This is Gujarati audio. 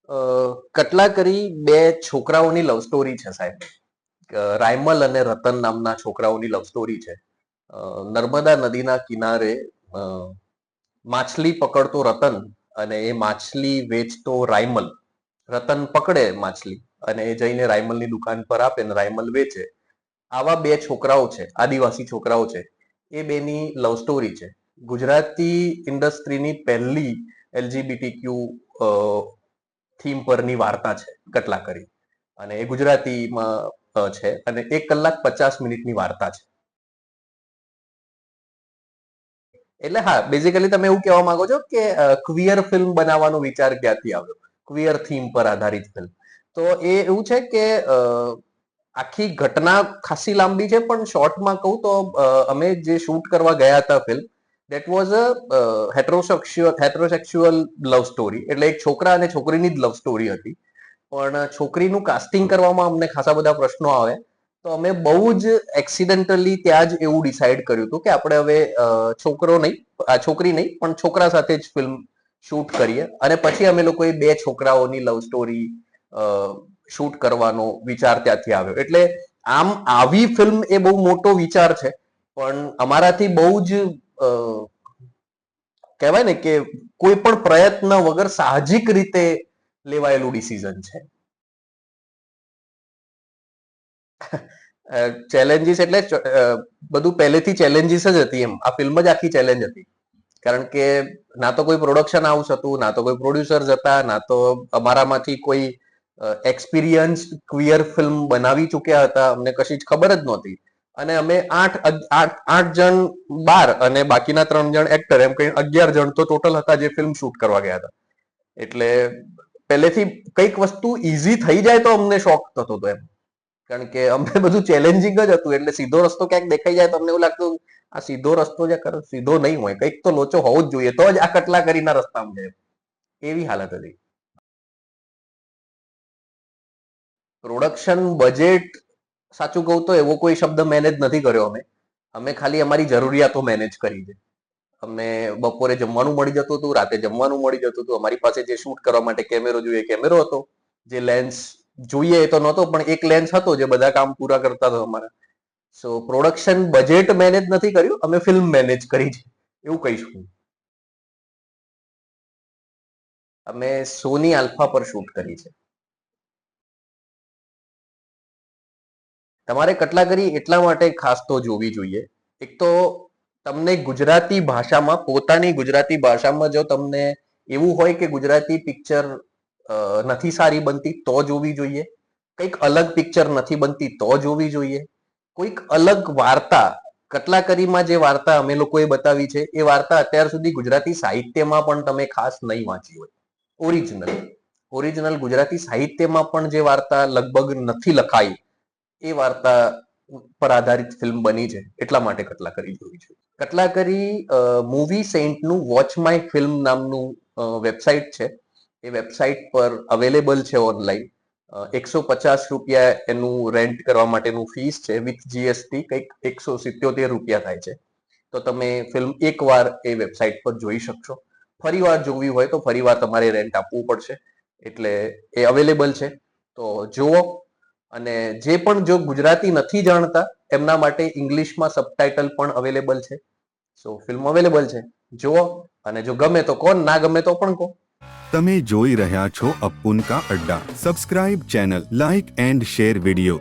અ, કટલાકરી બે છોકરાઓની લવ સ્ટોરી છે સાહેબ. રાયમલ અને રતન નામના છોકરાઓની લવ સ્ટોરી છે. નર્મદા નદીના કિનારે અ, માછલી પકડતો રતન અને એ માછલી વેચતો રાયમલ. રતન પકડે માછલી અને એ જઈને રાયમલની દુકાન પર આપે ને રાયમલ વેચે. આવા બે છોકરાઓ છે, આદિવાસી છોકરાઓ છે. એ બેની લવ સ્ટોરી છે. ગુજરાતી ઇન્ડસ્ટ્રીની પહેલી એલજીબીટીક્યુ થીમ પરની વાર્તા છે કટલાકરી. અને એ ગુજરાતીમાં છે અને 1 કલાક 50 મિનિટની વાર્તા છે. એટલે હા, બેઝિકલી તમે એવું કહેવા માંગો છો કે ક્વિયર ફિલ્મ બનાવવાનો વિચાર ક્યાંથી આવ્યો, ક્વિયર થીમ પર આધારિત ફિલ્મ. તો એ એવું છે કે આખી ઘટના ખાસી લાંબી છે, પણ શોર્ટમાં કહું તો અમે જે શૂટ કરવા ગયા હતા film, that was a heterosexual love story. એટલે એક છોકરા અને છોકરીની જ લવ સ્ટોરી હતી. પણ છોકરીનું કાસ્ટિંગ કરવામાં અમને ખાસા બધા પ્રશ્નો આવે. તો અમે બહુ જ એક્સિડેન્ટલી ત્યાં જ એવું ડિસાઈડ કર્યું હતું કે આપણે હવે છોકરી નહીં પણ છોકરા સાથે જ ફિલ્મ શૂટ કરીએ. અને પછી અમે લોકોએ બે છોકરાઓની લવ સ્ટોરી શૂટ કરવાનો વિચાર ત્યાંથી આવ્યો. એટલે આમ આવી ફિલ્મ એ બહુ મોટો વિચાર છે, પણ અમારાથી બહુ જ કહેવાય ને કે કોઈ પણ પ્રયત્ન વગર સાહજિક રીતે લેવાયેલું ડિસિઝન છે. ચેલેન્જીસ એટલે બધું પહેલેથી ચેલેન્જીસ જ હતી એમ. આ ફિલ્મ જ આખી ચેલેન્જ હતી. કારણ કે ના તો કોઈ પ્રોડક્શન હાઉસ હતું, ના તો કોઈ પ્રોડ્યુસર્સ હતા, ના તો અમારામાંથી કોઈ એક્સપિરિયન્સ ક્વિયર ફિલ્મ બનાવી ચૂક્યા હતા. અમને કશી જ ખબર જ નહોતી. અને અમે આઠ જણ બાર અને બાકીના 3 જણ એક્ટર, એમ કઈ 11 જણ તો ટોટલ હતા જે ફિલ્મ શૂટ કરવા ગયા હતા. એટલે પહેલેથી કઈક વસ્તુ ઈઝી થઈ જાય તો અમને શોખ થતો હતો એમ. કારણ કે અમને બધું ચેલેન્જિંગ જ હતું. એટલે સીધો રસ્તો ક્યાંક દેખાઈ જાય તો અમને એવું લાગતું આ સીધો રસ્તો જે સીધો નહીં હોય, કંઈક તો લોચો હોવો જ જોઈએ, તો જ આ કટલાકરીના રસ્તામાં જાય. એવી હાલત હતી. પ્રોડક્શન બજેટ, સાચું કહું તો એવો કોઈ શબ્દ મેનેજ નથી કર્યો અમે. અમે ખાલી અમારી જરૂરિયાતો મેનેજ કરી છે. અમને બપોરે જમવાનું મળી જતું હતું, રાતે જમવાનું મળી જતું હતું. અમારી પાસે જે શૂટ કરવા માટે કેમેરો જોઈએ કેમેરો હતો, જે લેન્સ જોઈએ એ તો નહોતો, પણ એક લેન્સ હતો જે બધા કામ પૂરા કરતા હતા અમારા. સો પ્રોડક્શન બજેટ મેનેજ નથી કર્યું, અમે ફિલ્મ મેનેજ કરી છે એવું કહીશું. અમે સોની આલ્ફા પર શૂટ કરી છે. તમારે કટલાકરી એટલા માટે ખાસ તો જોવી જોઈએ. એક તો તમને ગુજરાતી ભાષામાં, પોતાની ગુજરાતી ભાષામાં જો તમને એવું હોય કે ગુજરાતી પિક્ચર નથી સારી બનતી તો જોવી જોઈએ. કંઈક અલગ પિક્ચર નથી બનતી તો જોવી જોઈએ. કોઈક અલગ વાર્તા, કટલાકરીમાં જે વાર્તા અમે લોકોએ બતાવી છે એ વાર્તા અત્યાર સુધી ગુજરાતી સાહિત્યમાં પણ તમે ખાસ નહીં વાંચી હોય. ઓરિજિનલ ગુજરાતી સાહિત્યમાં પણ જે વાર્તા લગભગ નથી લખાઈ, એ વાર્તા પર આધારિત ફિલ્મ બની છે. એટલા માટે કટલાકરી જોવી છે. કટલાકરી મૂવી સેન્ટનું વોચ માય ફિલ્મ નામનું વેબસાઇટ છે. એ વેબસાઇટ પર અવેલેબલ છે ઓનલાઈન. 150 રૂપિયા એનું રેન્ટ કરવા માટેનું ફીસ છે. વિથ જીએસટી કંઈક 177 રૂપિયા થાય છે. તો તમે ફિલ્મ એકવાર એ વેબસાઇટ પર જોઈ શકશો. ફરી વાર જોવી હોય તો ફરી વાર તમારે રેન્ટ આપવું પડશે. એટલે એ અવેલેબલ છે, તો જુઓ. અને જે પણ જો ગુજરાતી નથી જાણતા એમના માટે ઇંગ્લિશમાં સબટાઇટલ પણ અવેલેબલ છે. સો ફિલ્મ અવેલેબલ છે, જુઓ. અને જો ગમે તો કોણ, ના ગમે તો પણ કહો. તમે જોઈ રહ્યા છો અપ્પુન કા અડ્ડા. Subscribe channel, like and share video.